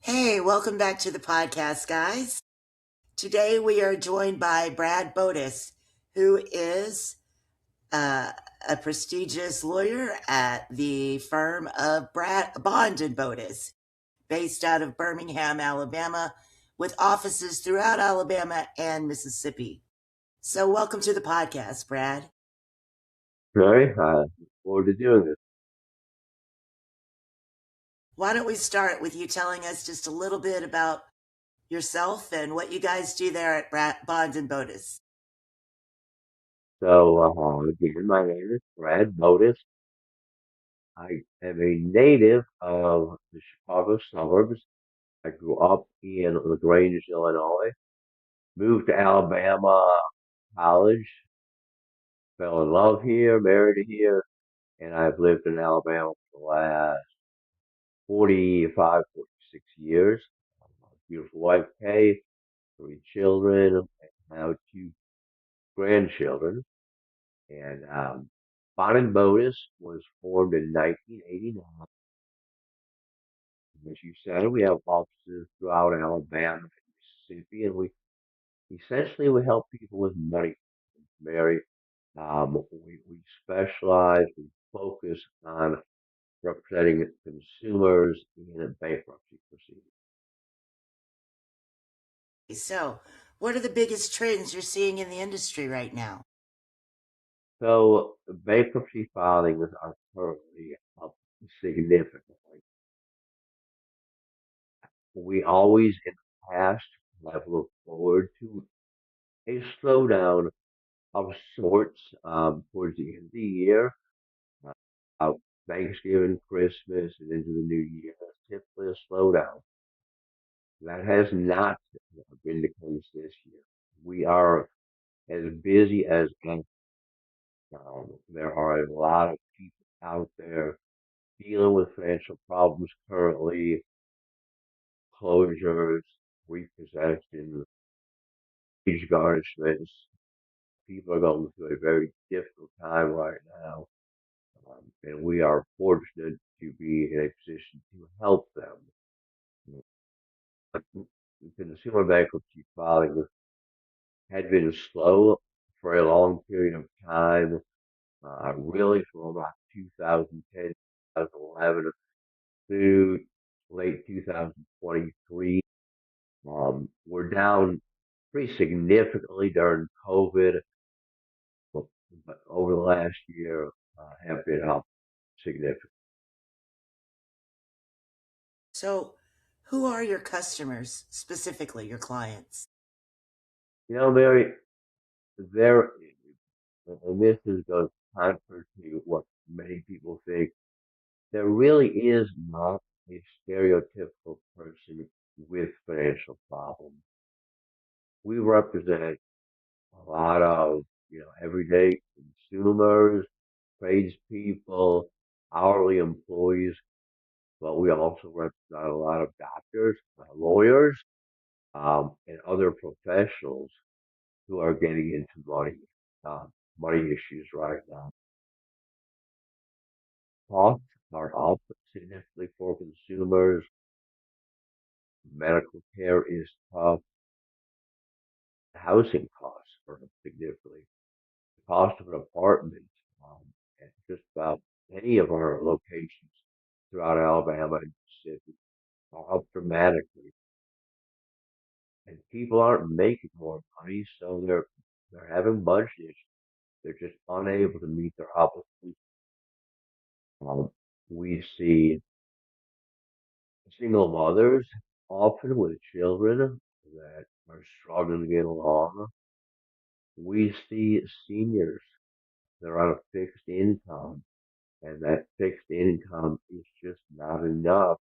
Hey, welcome back to the podcast, guys. Today we are joined by Brad Bodis, who is uh, a prestigious lawyer at the firm of Brad Bond and Bodis, based out of Birmingham, Alabama, with offices throughout Alabama and Mississippi. So, welcome to the podcast, Brad. Right? I look forward to doing this. Why don't we start with you telling us just a little bit about yourself and what you guys do there at Bond and Bodis? Again, my name is Brad Motis. I am a native of the Chicago suburbs. I grew up in LaGrange, Illinois, moved to Alabama, college, fell in love here, married here, and I've lived in Alabama for the last 45, 46 years. Beautiful wife, Kay, three children, and now two grandchildren. And Bond and Modus was formed in 1989. As you said, we have offices throughout Alabama and Mississippi, and we help people with money. Mary, we specialize, we focus on representing consumers in a bankruptcy proceeding. So, what are the biggest trends you're seeing in the industry right now? So bankruptcy filings are currently up significantly. We always in the past have looked forward to a slowdown of sorts towards the end of the year, uh, Thanksgiving, Christmas, and into the new year. That's typically a slowdown. That has not been the case this year. We are as busy as ever. There are a lot of people out there dealing with financial problems currently, closures, repossessions, wage garnishments. People are going through a very difficult time right now. And we are fortunate to be in a position to help them. But the consumer bankruptcy filing had been slow for a long period of time, really from about 2010, 2011 to late 2023. We're down pretty significantly during COVID, but, but over the last year have been up significantly. So, who are your customers, specifically your clients? Mary, there, and this is goes contrary to what many people think. There really is not a stereotypical person with financial problems. We represent a lot of, everyday consumers, tradespeople, hourly employees, but we also represent a lot of doctors, lawyers, and other professionals who are getting into uh, money issues right now. Costs are up significantly for consumers. Medical care is tough. Housing costs are up significantly. The cost of an apartment at just about any of our locations throughout Alabama and Mississippi are up dramatically. And people aren't making more money, so they're having budget issues. They're just unable to meet their obligations. Um, we see single mothers, often with children that are struggling to get along. We see seniors that are on a fixed income, and that fixed income is just not enough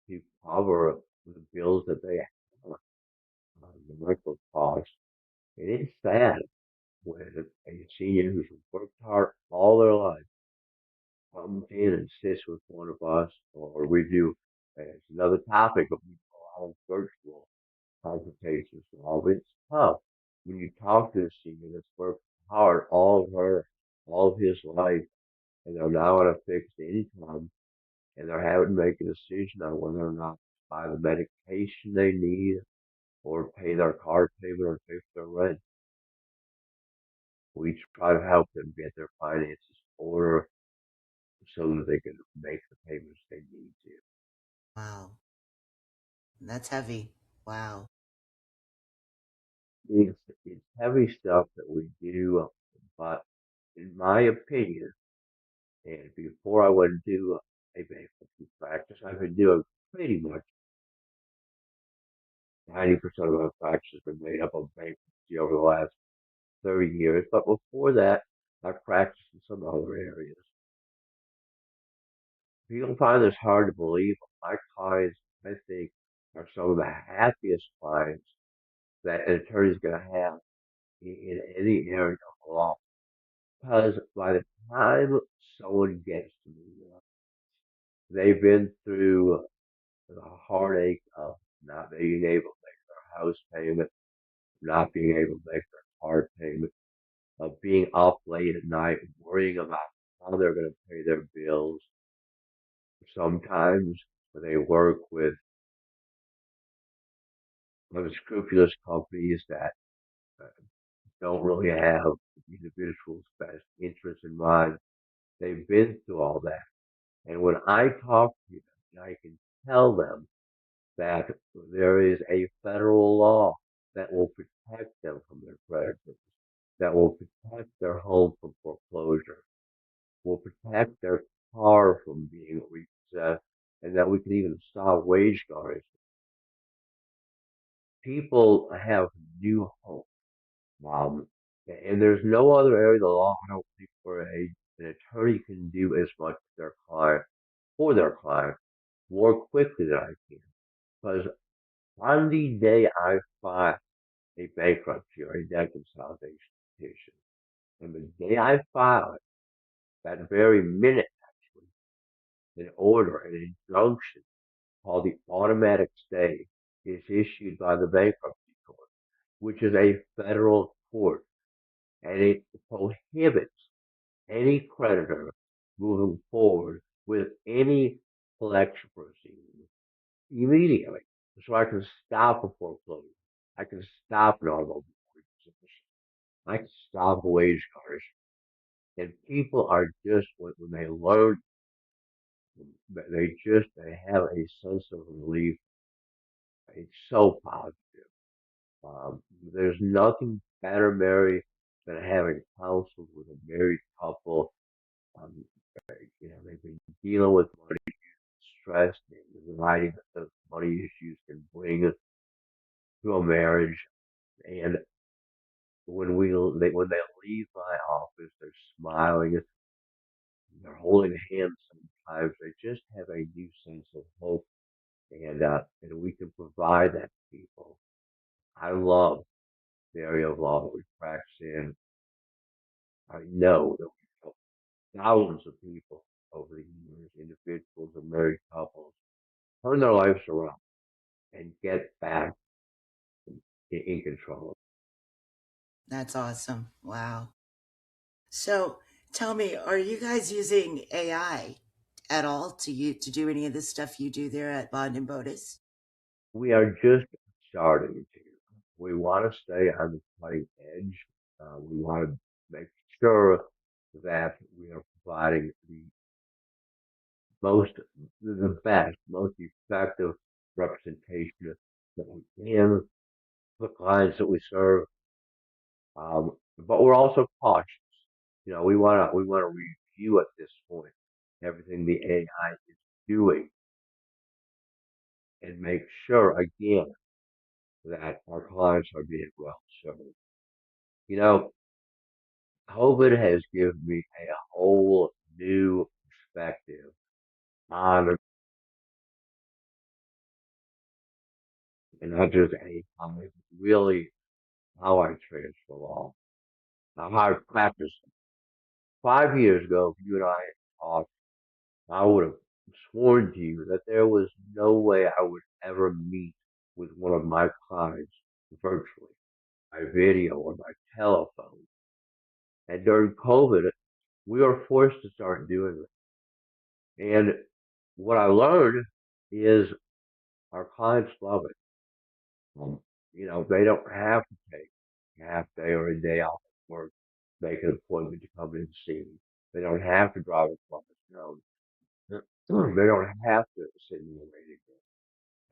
to cover the bills that they have, the medical costs. And it's sad when a senior who's worked hard all their life comes in and sits with one of us, or we do. It's another topic, but we call virtual consultations. So it's tough when you talk to a senior that's worked hard all of his life, and they're now on a fixed income, and they're having to make a decision on whether or not to buy the medication they need, or pay their car payment, or pay for their rent. We try to help them get their finances in order so that they can make the payments they need to. Wow. That's heavy. Wow. It's heavy stuff that we do, but in my opinion, and before I went to do a bankruptcy practice, I've been doing pretty much 90% of my practice has been made up of bankruptcy over the last 30 years. But before that, I practiced in some other areas. People find this hard to believe. My clients, I think, are some of the happiest clients that an attorney is going to have in any area of law. Because by the time someone gets to me, they've been through the heartache of not being able to make their house payment, not being able to make their car payment, of being up late at night worrying about how they're going to pay their bills. Sometimes they work with unscrupulous companies that uh, don't really have the individual's best interest in mind. They've been through all that. And when I talk to them, I can tell them that there is a federal law that will protect them from their creditors, that will protect their home from foreclosure, will protect their car from being repossessed, and that we can even stop wage garnishment. People have new hope. And there's no other area of the law, I don't think, where an attorney can do as much for their client more quickly than I can. Because on the day I file a bankruptcy or a debt consolidation petition, and the day I file it, that very minute, actually, an order, an injunction called the automatic stay is issued by the bankruptcy court, which is a federal court, and it prohibits any creditor moving forward with any collection proceedings immediately. So I can stop a foreclosure. I can stop an automobile repossession. I can stop a wage garnishment. And people are just, when they learn, they have a sense of relief. It's so positive. There's nothing better, Mary, than having counseled with a married couple. Um, they've been dealing with money stress and the variety of money issues can bring to a marriage. And when they leave my office, they're smiling, they're holding hands. Sometimes they just have a new sense of hope, and we can provide that to people. I love the area of law that we practice in. I know that we've helped thousands of people over the years, individuals and married couples, turn their lives around and get back in control. That's awesome. Wow. So tell me, are you guys using AI at all to do any of the stuff you do there at Bond and Bodis? We are just starting to. We want to stay on the cutting edge. We want to make sure that we are providing most, the best, most effective representation that we can for the clients that we serve. But we're also cautious. We want to review at this point everything the AI is doing and make sure again that our clients are being well served. You know, COVID has given me a whole new perspective on, and not just a time, really how I transfer law, how I practice. 5 years ago, if you and I had talked, I would have sworn to you that there was no way I would ever meet with one of my clients virtually, by video or by telephone. And during COVID, we were forced to start doing it. And what I learned is our clients love it. Um, they don't have to take a half day or a day off of work, make an appointment to come in and see me. They don't have to drive across town. They don't have to sit in the waiting room.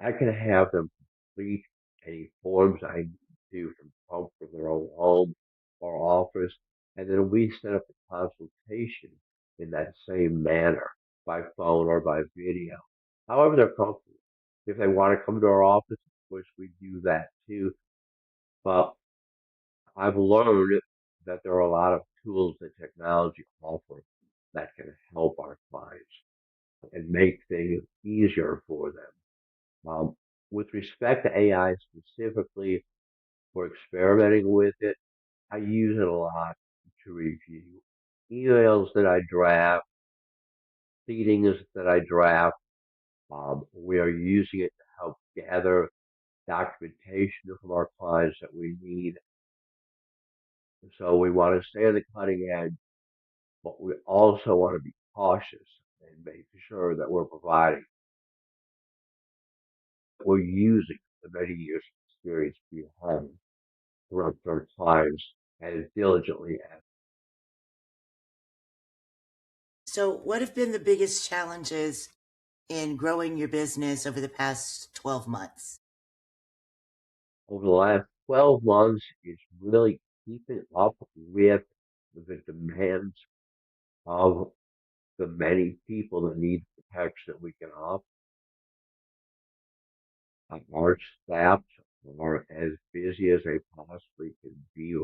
I can have them complete any forms I need to from home from their own home or office, and then we set up a consultation in that same manner by phone or by video, however they're comfortable. If they want to come to our office, of course we do that too. But I've learned that there are a lot of tools that technology offers that can help our clients and make things easier for them. With respect to AI specifically, for experimenting with it, I use it a lot to review emails that I draft, pleadings that I draft. We are using it to help gather documentation from our clients that we need. So we want to stay on the cutting edge, but we also want to be cautious and make sure that we're providing, we're using the many years of experience we have throughout our clients as diligently as. So, what have been the biggest challenges in growing your business over the past 12 months? Over the last 12 months is really keeping up with the demands of the many people that need the protection that we can offer. Our staffs are as busy as they possibly can be.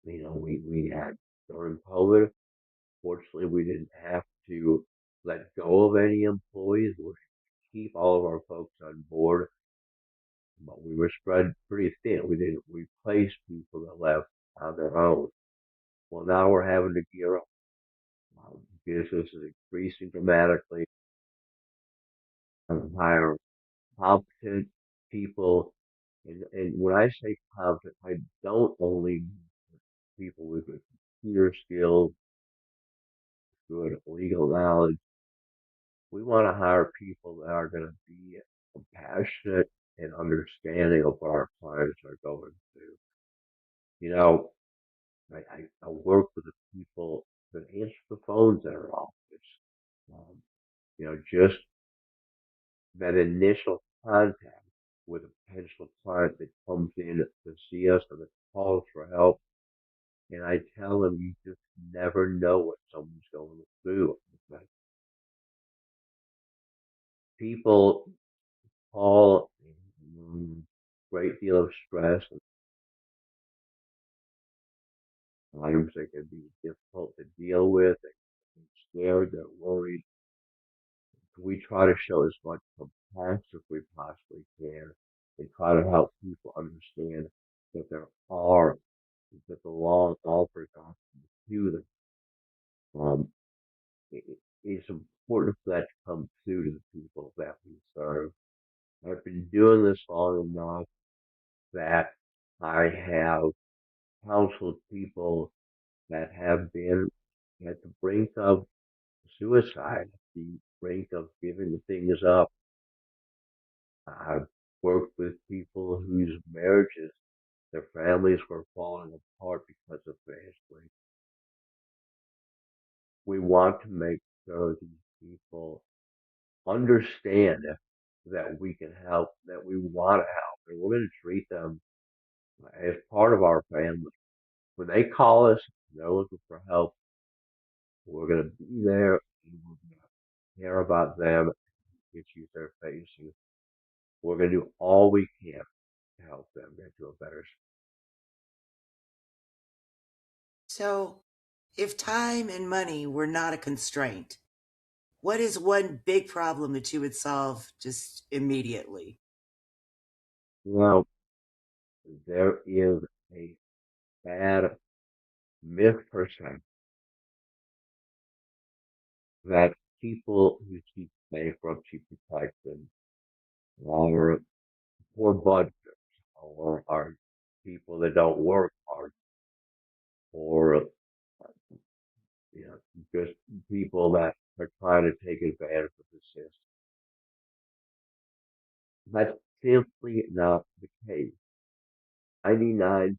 We had during COVID, fortunately, we didn't have to let go of any employees. We keep all of our folks on board, but we were spread pretty thin. We didn't replace people that left on their own. Well, now we're having to gear up. Business is increasing dramatically and hire competent people. And when I say competent, I don't only mean people with good computer skills, good legal knowledge. We want to hire people that are going to be compassionate and understanding of what our clients are going through. You know, I work with the people that answer the phones in our office. Um, just that initial contact with a potential client that comes in to see us and that calls for help. And I tell them you just never know what someone's going through. Like people call great deal of stress and times they can be difficult to deal with. They're scared, they're worried. We try to show as much compassion as we possibly can and try to help people understand that that the law offers options to them. Um, it, it's important for that to come through to the people that we serve. I've been doing this long enough that I have counseled people that have been at the brink of suicide, at the brink of giving things up. I've worked with people whose marriages, their families were falling apart because of family. We want to make sure these people understand that we can help, that we want to help, and we're going to treat them as part of our family. When they call us, they're looking for help, we're going to be there and we're going to care about them, the issues they're facing. We're going to do all we can to help them get to a better. So, if time and money were not a constraint, what is one big problem that you would solve just immediately? Now, there is a bad misperception that people who seek bankruptcy protection are poor budgets or are people that don't work hard or just people that are trying to take advantage of the system. That's simply not the case. 99.9%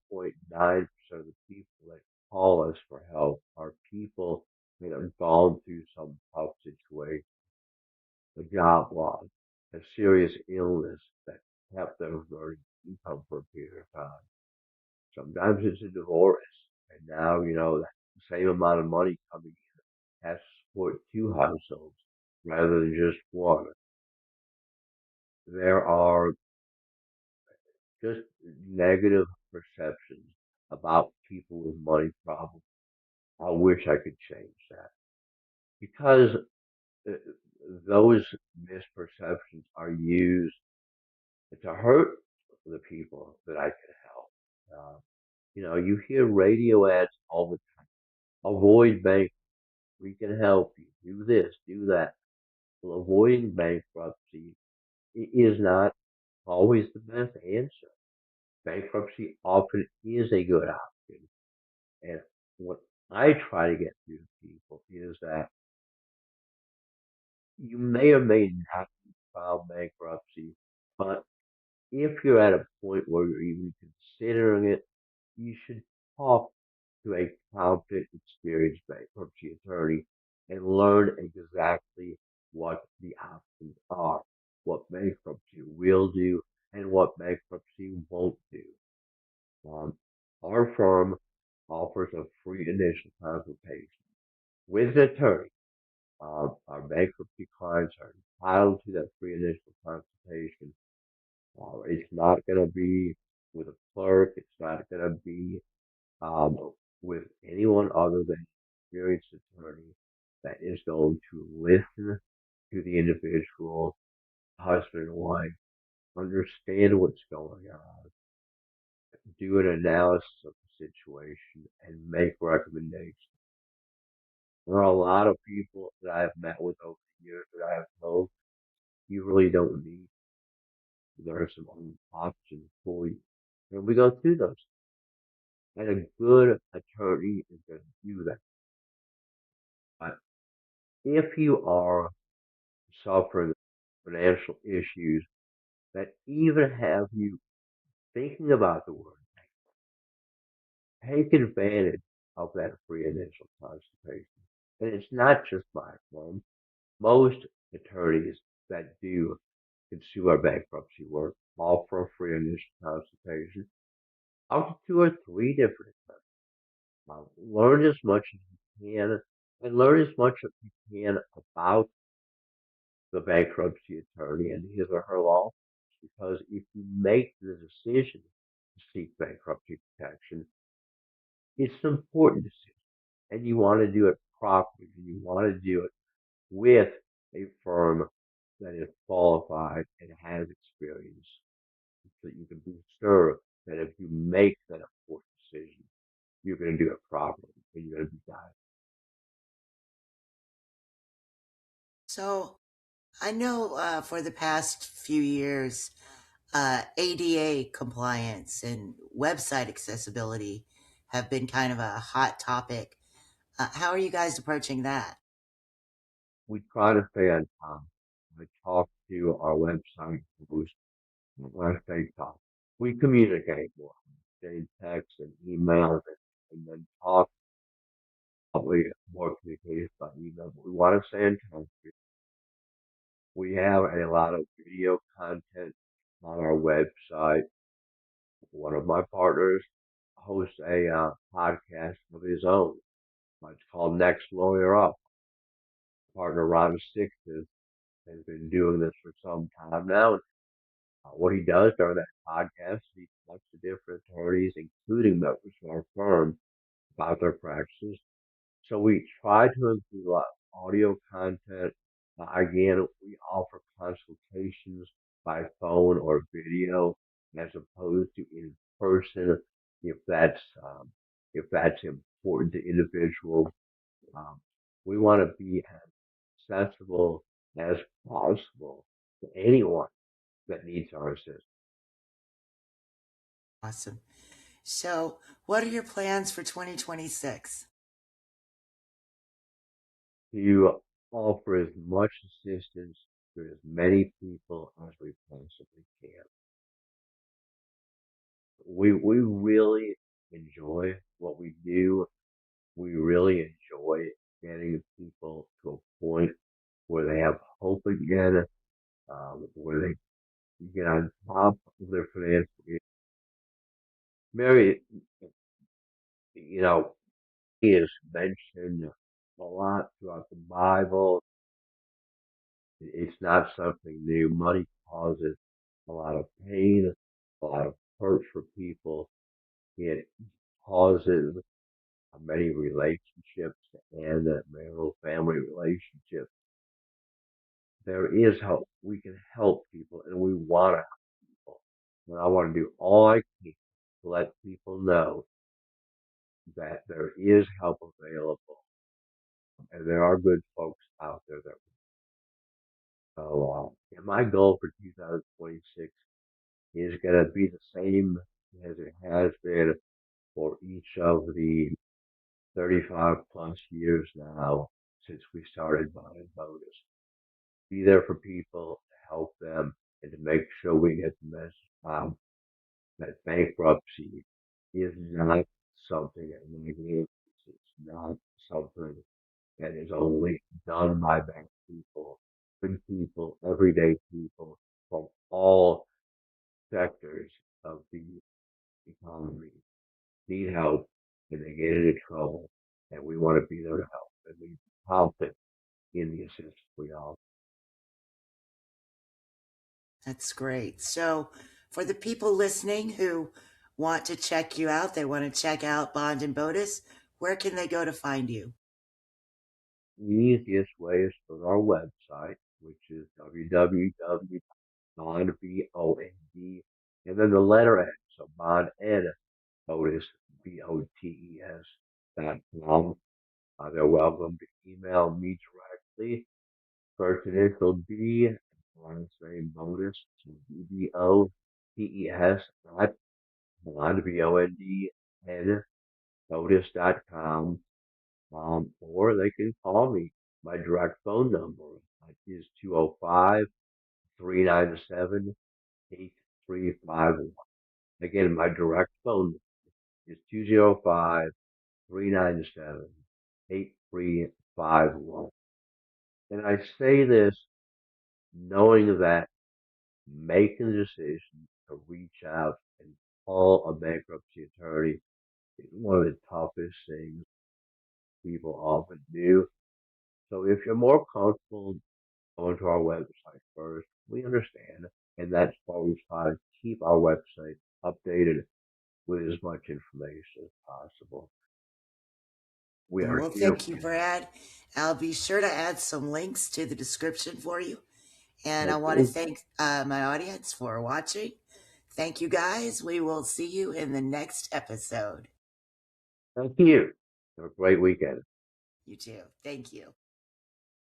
of the people that call us for help are people that have gone through some tough situation, a job loss, a serious illness that kept them from earning income for a period of time. Sometimes it's a divorce, and now, that same amount of money coming in has to support two households rather than just one. There are just negative perceptions about people with money problems. I wish I could change that because uh, those misperceptions are used to hurt the people that I can help. You hear radio ads all the time. Avoid bank. We can help you. Do this, do that. Well, avoiding bankruptcy is not always the best answer. Bankruptcy often is a good option. And what I try to get through to people is that you may or may not file bankruptcy, but if you're at a point where you're even considering it, you should talk to a competent, experienced bankruptcy attorney and learn exactly what the options are, what bankruptcy will do, and what bankruptcy won't do. Um, our firm offers a free initial consultation with an attorney. Our bankruptcy clients are entitled to that free initial consultation. It's not going to be with a clerk. It's not going to be with anyone other than an experienced attorney that is going to listen to the individual, husband and wife, understand what's going on, do an analysis of the situation, and make recommendations. There are a lot of people that I have met with over the years that I have told you really don't need. There are some options for you. And we go through those. And a good attorney is going to do that. But if you are suffering financial issues that even have you thinking about the word, take advantage of that free initial consultation. And it's not just my firm. Most attorneys that do consumer bankruptcy work offer a free initial consultation up to two or three different attorneys. Learn as much as you can and learn as much as you can about the bankruptcy attorney and his or her law. Because if you make the decision to seek bankruptcy protection, it's an important decision. And you want to do it properly. And you want to do it with a firm that is qualified and has experience so that you can be sure that if you make that important decision, you're going to do it properly and you're going to be guided. So I know for the past few years, ADA compliance and website accessibility have been kind of a hot topic. How are you guys approaching that? We try to stay on top. I talk to our website host when I stay top. We communicate more. Exchange text and emails and then talk probably more communication by email. But we want to stay in touch. We have a lot of video content on our website. One of my partners hosts a podcast of his own. It's called Next Lawyer Up. Partner Ron Sixes has been doing this for some time now. What he does during that podcast, he talks to different attorneys, including members of our firm, about their practices. So we try to include a lot of audio content. Again, we offer consultations by phone or video as opposed to in person if that's um, if that's important to individuals. Um, we want to be as accessible as possible to anyone that needs our assistance. Awesome. So, what are your plans for 2026? To offer as much assistance to as many people as we possibly can. We really enjoy what we do. We really enjoy getting people to a point where they have hope again, where they get on top of their financial issues. Mary, you know, he is mentioned a lot throughout the Bible. It's not something new. Money causes a lot of pain, a lot of hurt for people. It causes many relationships and marital family relationships. There is hope. We can help people and we want to help people. And I want to do all I can to let people know that there is help available and there are good folks out there that will. And my goal for 2026 is going to be the same as it has been for each of the 35 plus years now since we started buying Bogus. Be there for people, to help them, and to make sure we get the message out that bankruptcy is not something that negative. It's not something that is only done by bad people, good people, everyday people from all sectors of the economy need help and they get into trouble, and we want to be there to help and be confident in the assistance we offer. That's great. So, for the people listening who want to check you out, they want to check out Bond and Bodis, where can they go to find you? The easiest way is through our website, which is www.bond, and then the letter N, so Bond and Botis, BOTES.com. They're welcome to email me directly. First initial B, last name Bonus, BOTES dot Bond, BOND, Botus.com. Or they can call me. My direct phone number is 205-397-8351. Again, my direct phone number is 205-397-8351. And I say this knowing that making the decision to reach out and call a bankruptcy attorney is one of the toughest things people often do. So if you're more comfortable going to our website first, we understand. And that's why we try to keep our website updated with as much information as possible. We are Well, here thank you, for Brad. I'll be sure to add some links to the description for you. And I want to you. thank my audience for watching. Thank you, guys. We will see you in the next episode. Thank you. Have a great weekend. You too. Thank you.